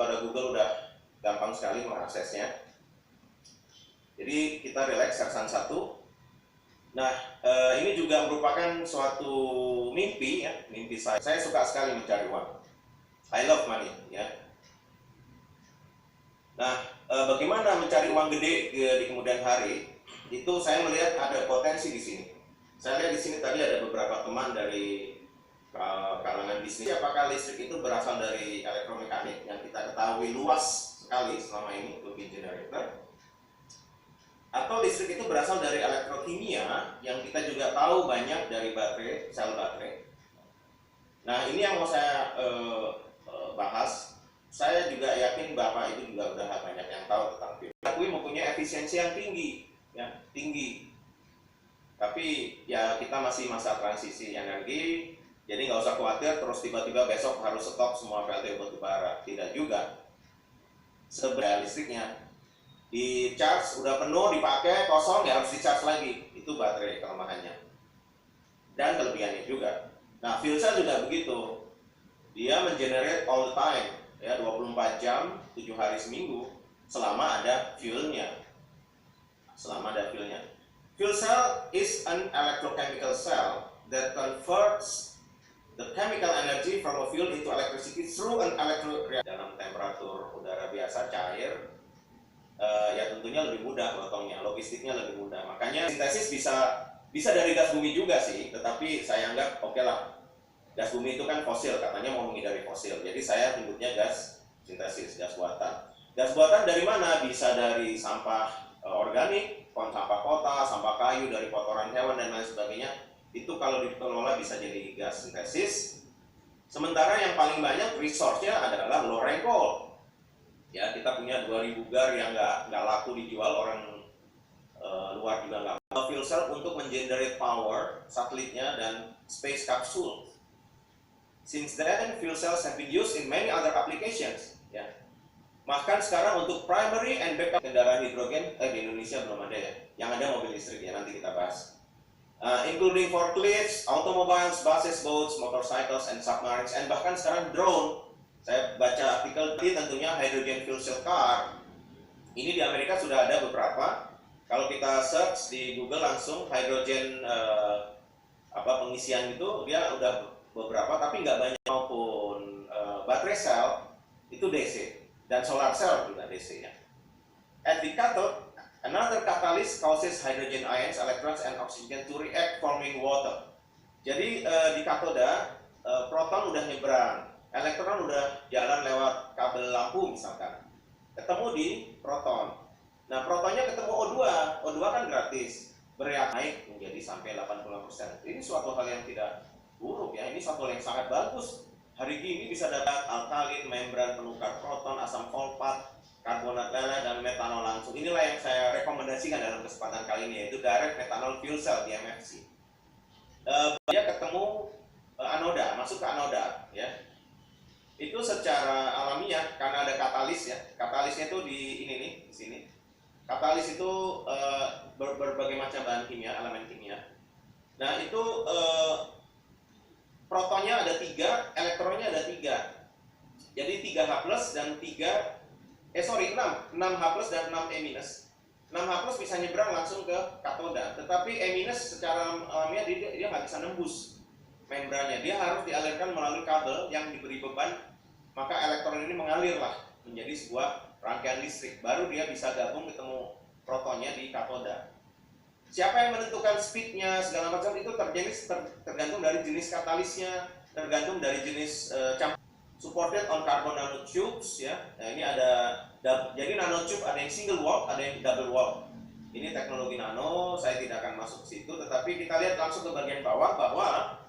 kalau ada Google udah gampang sekali mengaksesnya. Jadi kita relax sersan 1. Nah, ini juga merupakan suatu mimpi ya, mimpi saya. Saya suka sekali mencari uang. I love money ya. Nah, bagaimana mencari uang gede di kemudian hari? Itu saya melihat ada potensi di sini. Saya lihat di sini tadi ada beberapa teman dari kalangan bisnis. Apakah listrik itu berasal dari elektromekanik yang kita ketahui luas sekali selama ini, plug-in generator? Atau listrik itu berasal dari elektrokimia yang kita juga tahu banyak dari baterai, sel baterai. Nah, ini yang mau saya bahas. Saya juga yakin Bapak itu juga udah banyak yang tahu tentang fuel. Akui mempunyai efisiensi yang tinggi, ya, tinggi. Tapi ya kita masih masa transisi energi, jadi nggak usah khawatir terus tiba-tiba besok harus stop semua PLT batubara. Tidak juga. Sebenarnya listriknya di charge udah penuh, dipakai kosong ya harus di charge lagi. Itu baterai kelemahannya dan kelebihannya juga. Nah, fuel cell juga begitu, dia mengenerate all the time ya, 24 jam 7 hari seminggu selama ada fuelnya. Fuel cell is an electrochemical cell that converts the chemical energy from a fuel into electricity through an electroreactor. Dalam temperatur udara biasa cair, ya tentunya lebih mudah potongnya, logistiknya lebih mudah. Makanya sintesis bisa dari gas bumi juga sih, tetapi saya anggap oke lah. Gas bumi itu kan fosil, katanya mau menghindari fosil. Jadi saya menyebutnya gas sintesis, gas buatan. Gas buatan dari mana? Bisa dari sampah organik, sampah kota, sampah kayu, dari kotoran hewan dan lain sebagainya. Itu kalau dikelola bisa jadi gas sintesis. Sementara yang paling banyak resource-nya adalah low rank coal. Ya, kita punya 2000 gar yang nggak laku dijual, orang luar juga nggak. Fuel cell untuk mengenerate power satelitnya dan space capsule. Since then, fuel cells have been used in many other applications. Ya. Bahkan sekarang untuk primary and backup kendaraan hidrogen di Indonesia belum ada ya. Yang ada mobil listrik ya, nanti kita bahas. Including forklifts, automobiles, buses, boats, motorcycles, and submarines, and bahkan sekarang drone. Saya baca artikel ini tentunya hydrogen fuel cell car. Ini di Amerika sudah ada beberapa. Kalau kita search di Google langsung hydrogen pengisian itu dia udah beberapa, tapi nggak banyak. Maupun baterai cell itu DC dan solar cell juga DC ya. At the cathode, another catalyst causes hydrogen ions, electrons, and oxygen to react forming water. Jadi di katoda proton udah nyebrang, elektron udah jalan lewat kabel lampu misalkan, ketemu di proton. Nah, protonnya ketemu O2 kan gratis, bereaksi naik menjadi sampai 80%. Ini suatu hal yang tidak buruk ya, ini suatu hal yang sangat bagus. Hari ini bisa dapat alkalin, membran penukar proton, asam fosfat, karbonat lele, dan metanol langsung. Inilah yang saya rekomendasikan dalam kesempatan kali ini, yaitu direct methanol fuel cell DMFC. Dia ketemu anoda, masuk ke anoda ya. Itu secara alamiah karena ada katalis ya. Katalisnya itu di ini nih, di sini. Katalis itu berbagai macam bahan kimia, elemen kimia. Nah, itu protonnya ada 3, elektronnya ada 3. Jadi 3H+ dan 6 6H+ dan 6 E-. 6H+ bisa nyebrang langsung ke katoda, tetapi E- secara alamiah dia nggak bisa nembus membrannya. Dia harus dialirkan melalui kabel yang diberi beban, maka elektron ini mengalir lah menjadi sebuah rangkaian listrik, baru dia bisa gabung ketemu protonnya di katoda. Siapa yang menentukan speednya segala macam itu tergantung dari jenis katalisnya, tergantung dari jenis supported on carbon nanotubes ya. Nah, ini ada jadi nanotube ada yang single wall, ada yang double wall. Ini teknologi nano, saya tidak akan masuk ke situ, tetapi kita lihat langsung ke bagian bawah bahwa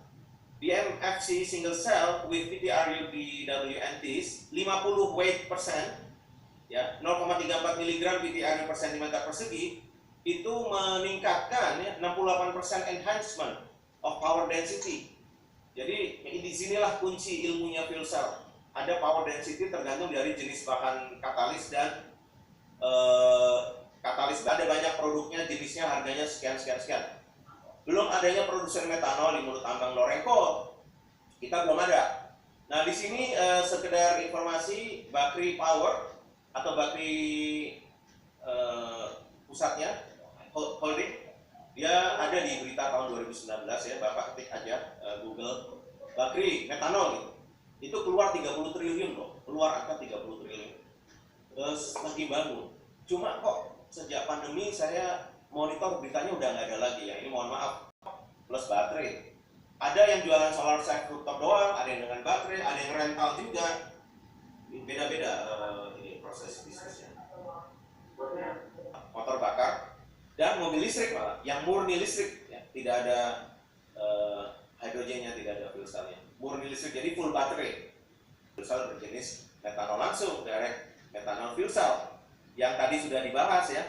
DMFC single cell with PTRU/DWNTs 50 weight persen ya, 0,34 mg PTRU per cm persegi itu meningkatkan ya 68% enhancement of power density. Jadi di sinilah kunci ilmunya fuel cell. Ada power density tergantung dari jenis bahan katalis dan katalis. Ada banyak produknya, jenisnya, harganya sekian. Belum adanya produsen metanol di mulut ambang Lorenco, kita belum ada. Nah, di sini sekedar informasi, Bakri Power atau Bakri pusatnya holding, dia ada di berita tahun 2019 ya, Bapak ketik aja Google Bakri metanol gitu. Itu keluar 30 triliun loh, keluar angka 30 triliun. Terus lagi bangun. Cuma kok sejak pandemi saya monitor beritanya udah nggak ada lagi ya. Ini mohon maaf. Plus baterai. Ada yang jualan solar cell rooftop doang, ada yang dengan baterai, ada yang rental juga. Beda-beda ini proses bisnisnya. Motor bakar dan mobil listrik malah, yang murni listrik ya, tidak ada hidrogennya, tidak ada fuel cellnya, murni listrik, jadi full baterai. Fuel cell berjenis metanol langsung, direct metanol fuel cell yang tadi sudah dibahas ya.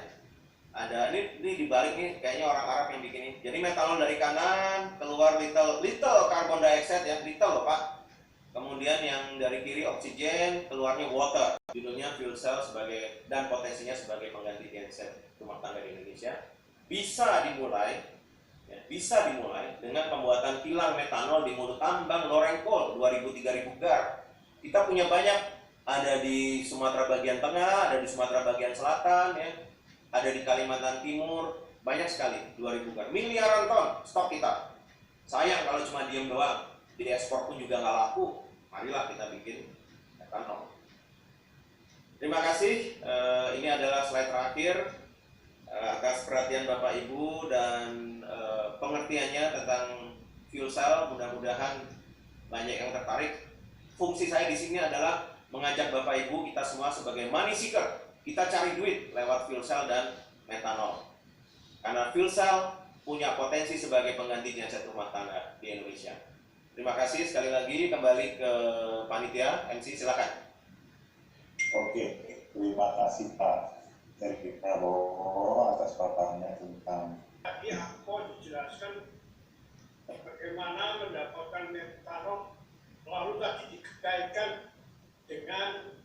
Ada ini di balik nih kayaknya orang Arab yang bikin ini. Jadi metanol dari kanan keluar little carbon dioxide ya, little loh Pak. Kemudian yang dari kiri oksigen, keluarnya water. Judulnya fuel cell sebagai dan potensinya sebagai pengganti genset rumah tangga di Indonesia. Bisa dimulai dengan pembuatan kilang metanol di mulut tambang Loreng Coal 2000-3000 gar. Kita punya banyak, ada di Sumatera bagian tengah, ada di Sumatera bagian selatan ya. Ada di Kalimantan Timur, banyak sekali 2000 gar. Miliaran ton stok kita. Sayang kalau cuma diem doang. Di ekspor pun juga nggak laku. Marilah kita bikin metanol. Terima kasih. Ini adalah slide terakhir. Atas perhatian Bapak Ibu dan pengertiannya tentang fuel cell, mudah-mudahan banyak yang tertarik. Fungsi saya di sini adalah mengajak Bapak Ibu kita semua sebagai money seeker. Kita cari duit lewat fuel cell dan metanol. Karena fuel cell punya potensi sebagai pengganti genset rumah tangga di Indonesia. Terima kasih sekali lagi, kembali ke panitia, MC silakan. Oke, terima kasih Pak Heri Prabowo atas paparannya tentang. Tadi aku dijelaskan bagaimana mendapatkan metanol, lalu tadi dikaitkan dengan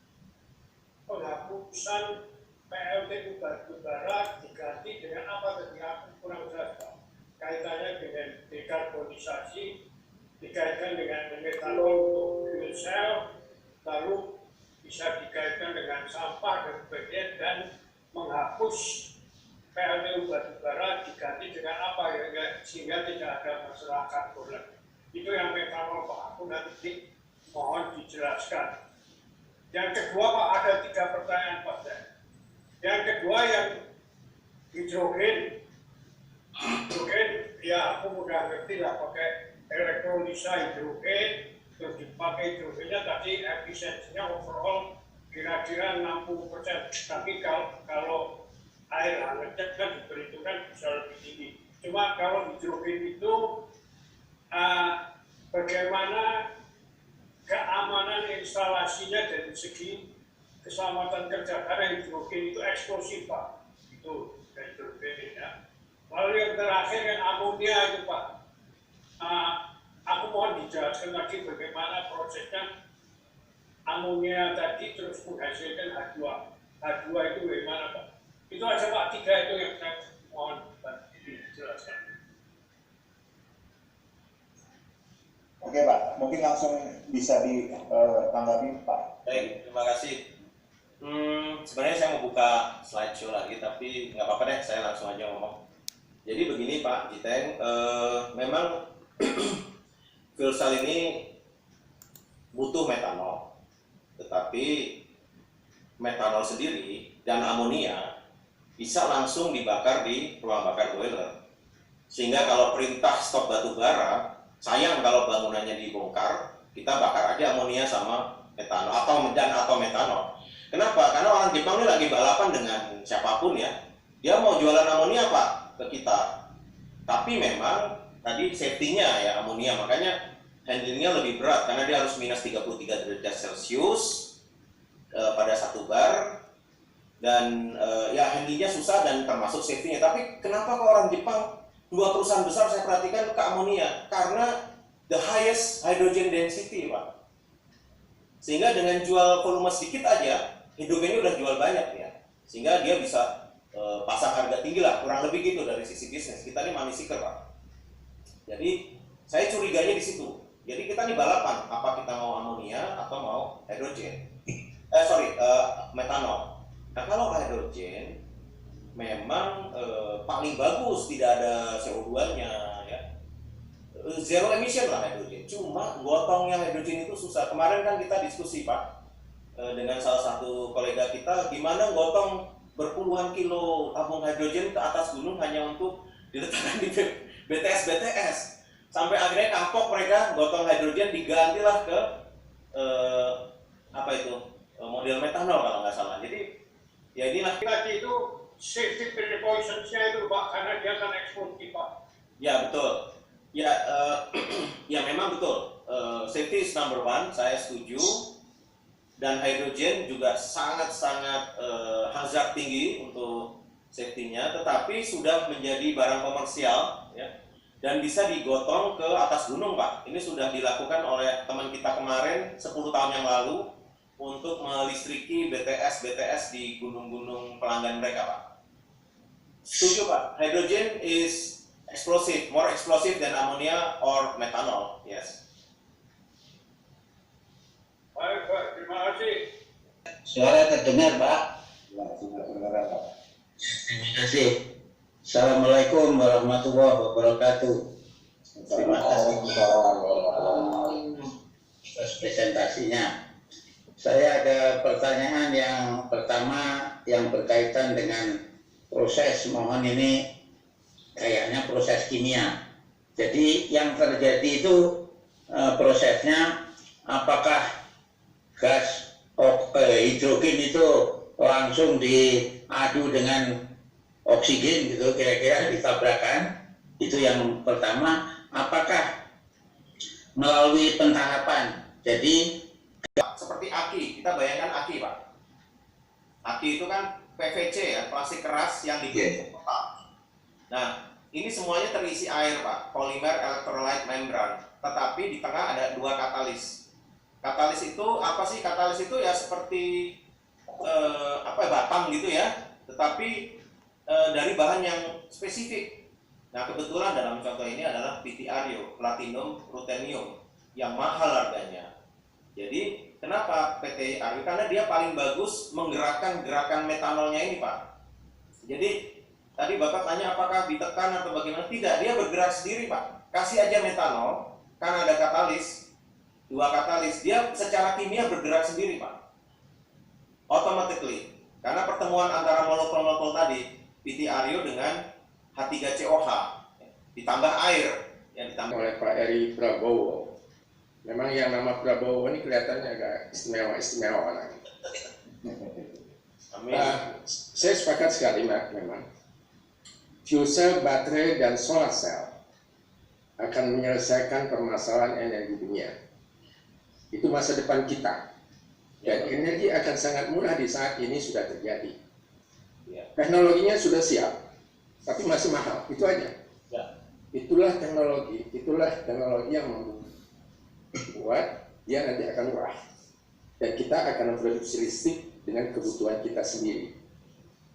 penghapusan PLTU batubara diganti dengan apa tadi aku kurang jelas Pak. Kaitannya dengan dekarbonisasi, dikaitkan dengan metanol untuk fuel cell, lalu bisa dikaitkan dengan sampah dan sebagainya, dan menghapus PLTU batubara diganti dengan apa ya, sehingga tidak ada masalah karbon lagi. Itu yang metanol Pak, aku nanti mohon dijelaskan. Yang kedua Pak, ada 3 pertanyaan Pak. Yang kedua yang hidrogen ya aku udah ngerti lah, pakai elektrolisa hidrogen, terus dipakai hidrogennya tadi efisiensinya overall kira-kira 60%. Tapi kalau air hangatnya kan diperhitungkan bisa lebih tinggi. Cuma kalau hidrogen itu bagaimana keamanan instalasinya dari segi keselamatan kerja, karena hidrogen itu eksplosif Pak, itu hidrogen ya. Lalu yang terakhir yang amonia itu Pak, aku mohon dijelaskan lagi bagaimana prosesnya amonia tadi terus menghasilkan H2. H2 itu bagaimana Pak? Itu aja Pak, 3 itu yang saya mohon dijelaskan. Oke Pak, mungkin langsung bisa ditanggapi Pak. Baik, terima kasih. Sebenarnya saya mau buka slideshow lagi, tapi nggak apa-apa deh, saya langsung aja ngomong. Jadi begini Pak Jiteng, memang fuel cell ini butuh metanol, tetapi metanol sendiri dan amonia bisa langsung dibakar di ruang bakar boiler. Sehingga kalau perintah stop batu bara, sayang kalau bangunannya dibongkar, kita bakar aja amonia sama metanol atau metanol. Kenapa? Karena orang Jepang ini lagi balapan dengan siapapun ya. Dia mau jualan amonia Pak ke kita. Tapi memang tadi safety-nya ya amonia, makanya handlingnya lebih berat karena dia harus minus 33 derajat Celcius pada 1 bar, dan ya handlingnya susah dan termasuk safety-nya. Tapi kenapa kok orang Jepang, 2 perusahaan besar saya perhatikan ke amonia? Karena the highest hydrogen density Pak. Sehingga dengan jual volume sedikit aja, hidrogennya udah jual banyak ya. Sehingga dia bisa pasang harga tinggi lah, kurang lebih gitu dari sisi bisnis. Kita ini money seeker Pak. Jadi saya curiganya di situ. Jadi kita nih balapan, apa kita mau amonia atau mau hidrogen? Metanol. Nah kalau hidrogen memang paling bagus, tidak ada CO2-nya, ya. Zero emission lah hidrogen. Cuma gotongnya hidrogen itu susah. Kemarin kan kita diskusi Pak dengan salah satu kolega kita, gimana gotong berpuluhan kilo tabung hidrogen ke atas gunung hanya untuk diletakkan di BTS. Sampai akhirnya kapok mereka, gotong hidrogen digantilah ke model metanol kalau nggak salah. Jadi ya inilah. Tadi itu safety precautions-nya itu Pak, karena dia akan ekspor Pak. Ya betul. Ya ya memang betul. Safety is number one, saya setuju. Dan hidrogen juga sangat-sangat hazard tinggi untuk safety-nya, tetapi sudah menjadi barang komersial, ya. Dan bisa digotong ke atas gunung Pak. Ini sudah dilakukan oleh teman kita kemarin 10 tahun yang lalu untuk melistriki BTS di gunung-gunung pelanggan mereka Pak. Setuju Pak, hydrogen is explosive, more explosive than ammonia or methanol. Yes. Baik Pak, terima kasih. Suara terdengar Pak. Ya, sudah terdengar Pak. Terima kasih. Assalamualaikum warahmatullahi wabarakatuh. Terima kasih atas presentasinya. Saya ada pertanyaan yang pertama yang berkaitan dengan proses, mohon ini kayaknya proses kimia. Jadi yang terjadi itu prosesnya apakah gas hidrogen itu langsung diadu dengan oksigen gitu, kira-kira ditabrakan? Itu yang pertama. Apakah melalui pentahapan? Jadi seperti aki, kita bayangkan aki Pak. Aki itu kan PVC ya, plastik keras yang dibentuk kotak. Nah, ini semuanya terisi air Pak, polimer electrolyte membran. Tetapi di tengah ada dua katalis. Katalis itu apa sih? Katalis itu ya seperti batang gitu ya, tetapi dari bahan yang spesifik. Nah kebetulan dalam contoh ini adalah PT-Ario, platinum ruthenium, yang mahal harganya. Jadi kenapa PT Ario? Karena dia paling bagus menggerakkan gerakan metanolnya ini Pak. Jadi tadi Bapak tanya apakah ditekan atau bagaimana? Tidak, dia bergerak sendiri Pak. Kasih aja metanol, karena ada katalis, dua katalis, dia secara kimia bergerak sendiri Pak. Automatically. Karena pertemuan antara molekul-molekul tadi, PT-Ario dengan H3COH ditambah air yang ditambah oleh Pak Eri Prabowo. Memang yang nama Prabowo ini kelihatannya agak istimewa. Amin. Saya sepakat sekali memang fuel cell, baterai, dan solar cell akan menyelesaikan permasalahan energi dunia. Itu masa depan kita. Dan energi akan sangat murah di saat ini sudah terjadi. Teknologinya sudah siap, tapi masih mahal, itu aja. Ya. Itulah teknologi yang membuat dia nanti akan murah. Dan kita akan memproduksi listrik dengan kebutuhan kita sendiri.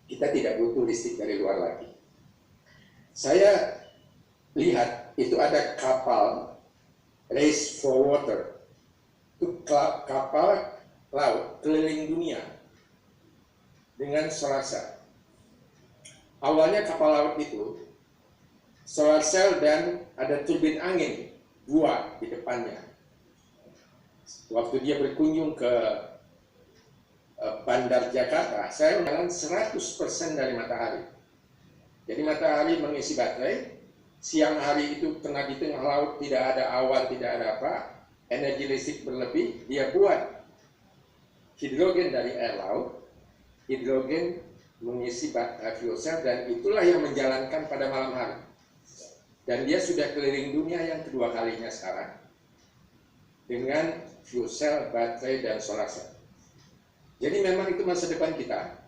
Kita tidak butuh listrik dari luar lagi. Saya lihat itu ada kapal Race for Water. Itu kapal laut keliling dunia dengan solar cell. Awalnya kapal laut itu solar cell dan ada turbin angin dua di depannya. Waktu dia berkunjung ke Bandar Jakarta, saya jalan 100% dari matahari. Jadi matahari mengisi baterai, siang hari itu kena di tengah laut, tidak ada awan, tidak ada apa, energi listrik berlebih, dia buat hidrogen dari air laut, hidrogen mengisi fuel cell, dan itulah yang menjalankan pada malam hari. Dan dia sudah keliling dunia yang kedua kalinya sekarang dengan fuel cell, baterai, dan solar cell. Jadi memang itu masa depan kita.